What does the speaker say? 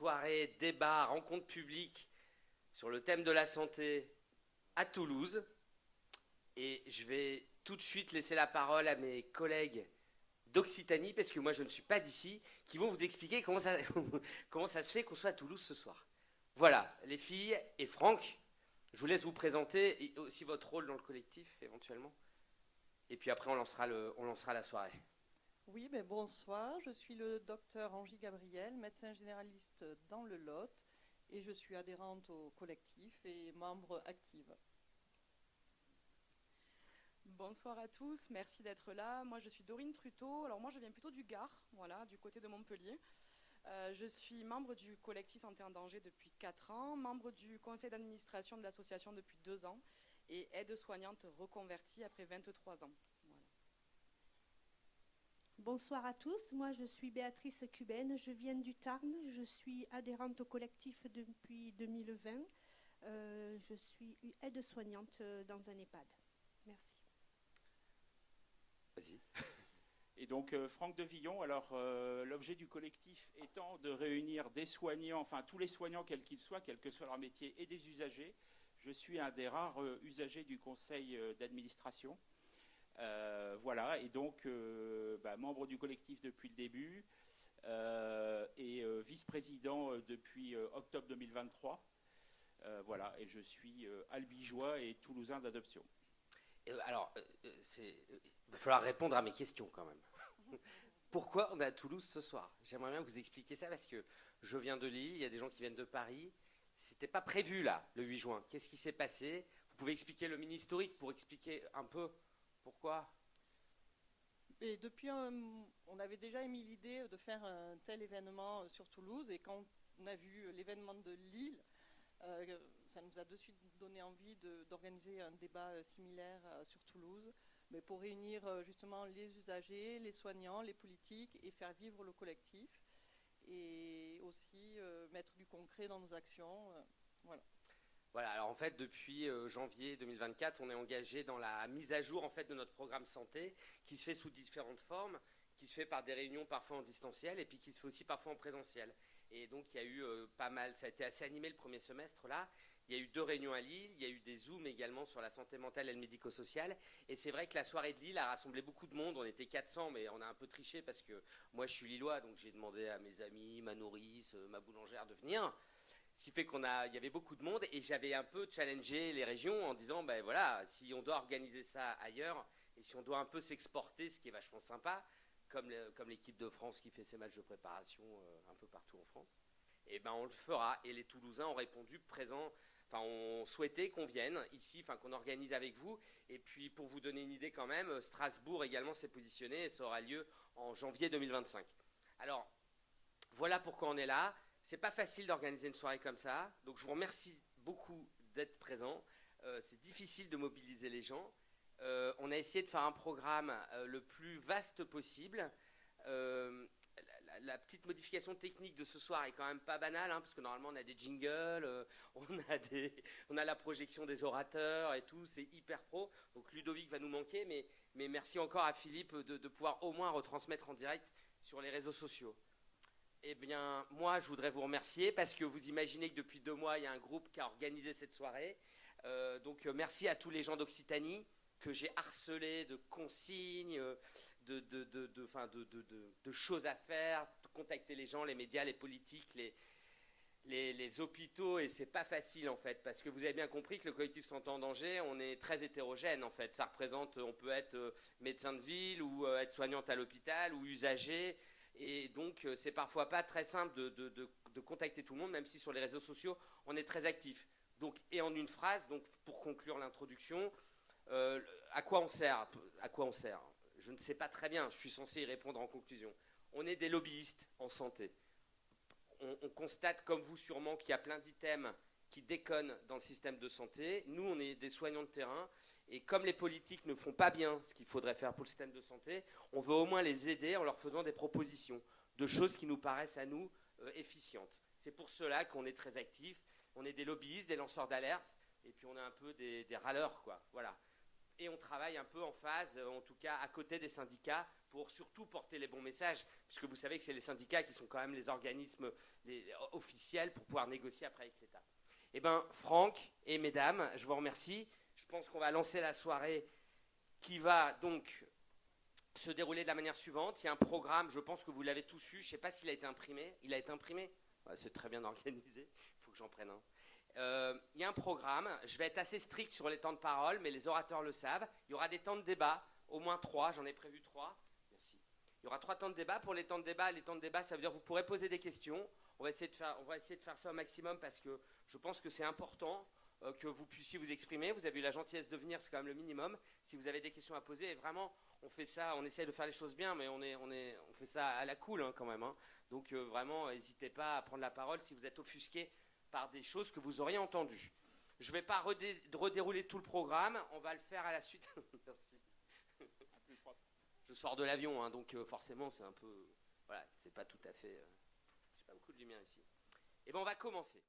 soirée, débat, rencontre publique sur le thème de la santé à Toulouse. Et je vais tout de suite laisser la parole à mes collègues d'Occitanie, parce que moi je ne suis pas d'ici, qui vont vous expliquer comment ça, comment ça se fait qu'on soit à Toulouse ce soir. Voilà, les filles et Franck, je vous laisse vous présenter et aussi votre rôle dans le collectif éventuellement. Et puis après on lancera la soirée. Oui, ben bonsoir, je suis le docteur Angie Gabriel, médecin généraliste dans le Lot, et je suis adhérente au collectif et membre active. Bonsoir à tous, merci d'être là. Moi je suis Dorine Truteau, alors moi je viens plutôt du Gard, voilà, du côté de Montpellier. Je suis membre du collectif Santé en danger depuis 4 ans, membre du conseil d'administration de l'association depuis 2 ans et aide-soignante reconvertie après 23 ans. Voilà. Bonsoir à tous, moi je suis Béatrice Cubaine, je viens du Tarn, je suis adhérente au collectif depuis 2020. Je suis aide-soignante dans un EHPAD. Merci. Vas-y. Et donc Franck de Villon, alors l'objet du collectif étant de réunir des soignants, enfin tous les soignants quels qu'ils soient, quel que soit leur métier, et des usagers. Je suis un des rares usagers du conseil d'administration. Voilà, et donc membre du collectif depuis le début et vice-président depuis octobre 2023. Voilà, et je suis albigeois et toulousain d'adoption. Alors, il va falloir répondre à mes questions quand même. Pourquoi on est à Toulouse ce soir? J'aimerais bien vous expliquer ça parce que je viens de Lille, il y a des gens qui viennent de Paris. C'était pas prévu là, le 8 juin. Qu'est-ce qui s'est passé? Vous pouvez expliquer le mini historique pour expliquer un peu pourquoi? Et depuis, on avait déjà émis l'idée de faire un tel événement sur Toulouse, et quand on a vu l'événement de Lille, ça nous a de suite donné envie d'organiser un débat similaire sur Toulouse, mais pour réunir justement les usagers, les soignants, les politiques, et faire vivre le collectif, et aussi mettre du concret dans nos actions. Voilà. Voilà, alors en fait, depuis janvier 2024, on est engagé dans la mise à jour en fait, de notre programme santé, qui se fait sous différentes formes, qui se fait par des réunions parfois en distanciel, et puis qui se fait aussi parfois en présentiel. Et donc, il y a eu pas mal, ça a été assez animé le premier semestre là. Il y a eu 2 réunions à Lille, il y a eu des Zooms également sur la santé mentale et le médico-social. Et c'est vrai que la soirée de Lille a rassemblé beaucoup de monde. On était 400, mais on a un peu triché parce que moi, je suis lillois, donc j'ai demandé à mes amis, ma nourrice, ma boulangère de venir. Ce qui fait il y avait beaucoup de monde et j'avais un peu challengé les régions en disant, ben voilà, si on doit organiser ça ailleurs et si on doit un peu s'exporter, ce qui est vachement sympa, comme l'équipe de France qui fait ses matchs de préparation un peu partout en France, et ben on le fera. Et les Toulousains ont répondu présent. Enfin, on souhaitait qu'on vienne ici, enfin qu'on organise avec vous. Et puis pour vous donner une idée quand même, Strasbourg également s'est positionné et ça aura lieu en janvier 2025. Alors voilà pourquoi on est là. C'est pas facile d'organiser une soirée comme ça, donc je vous remercie beaucoup d'être présents. C'est difficile de mobiliser les gens. On a essayé de faire un programme le plus vaste possible. La petite modification technique de ce soir est quand même pas banale, parce que normalement on a des jingles, on a la projection des orateurs et tout, c'est hyper pro. Donc Ludovic va nous manquer, mais merci encore à Philippe de pouvoir au moins retransmettre en direct sur les réseaux sociaux. Eh bien, moi, je voudrais vous remercier parce que vous imaginez que depuis 2 mois, il y a un groupe qui a organisé cette soirée. Donc, merci à tous les gens d'Occitanie que j'ai harcelés de consignes, de choses à faire, de contacter les gens, les médias, les politiques, les hôpitaux. Et c'est pas facile, en fait, parce que vous avez bien compris que le collectif Santé en danger, on est très hétérogène, en fait. Ça représente, on peut être médecin de ville ou être soignante à l'hôpital ou usager. Et donc, c'est parfois pas très simple de contacter tout le monde, même si sur les réseaux sociaux, on est très actif. Donc, et en une phrase, donc, pour conclure l'introduction, à quoi on sert? Je ne sais pas très bien, je suis censé y répondre en conclusion. On est des lobbyistes en santé. On constate, comme vous sûrement, qu'il y a plein d'items qui déconnent dans le système de santé. Nous, on est des soignants de terrain. Et comme les politiques ne font pas bien ce qu'il faudrait faire pour le système de santé, on veut au moins les aider en leur faisant des propositions de choses qui nous paraissent à nous efficientes. C'est pour cela qu'on est très actifs. On est des lobbyistes, des lanceurs d'alerte, et puis on est un peu des râleurs, quoi. Voilà. et on travaille un peu en phase, en tout cas à côté des syndicats, pour surtout porter les bons messages, puisque vous savez que c'est les syndicats qui sont quand même les organismes officiels pour pouvoir négocier après avec l'État. Eh bien, Franck et mesdames, je vous remercie. Je pense qu'on va lancer la soirée qui va donc se dérouler de la manière suivante. Il y a un programme, je pense que vous l'avez tous eu, je ne sais pas s'il a été imprimé. Il a été imprimé? Ouais, c'est très bien organisé, il faut que j'en prenne un. Il y a un programme, je vais être assez strict sur les temps de parole, mais les orateurs le savent. Il y aura des temps de débat, au moins 3, j'en ai prévu 3. Merci. Il y aura 3 temps de débat. Pour les temps de débat, ça veut dire que vous pourrez poser des questions. On va essayer de faire ça au maximum parce que je pense que c'est important que vous puissiez vous exprimer. Vous avez eu la gentillesse de venir, c'est quand même le minimum. Si vous avez des questions à poser, et vraiment, on fait ça, on essaie de faire les choses bien, mais on fait ça à la cool quand même. Donc vraiment, n'hésitez pas à prendre la parole si vous êtes offusqué par des choses que vous auriez entendues. Je ne vais pas redérouler tout le programme, on va le faire à la suite. Merci. Je sors de l'avion, donc forcément c'est un peu... Voilà, c'est pas tout à fait... j'ai pas beaucoup de lumière ici. Et bien on va commencer.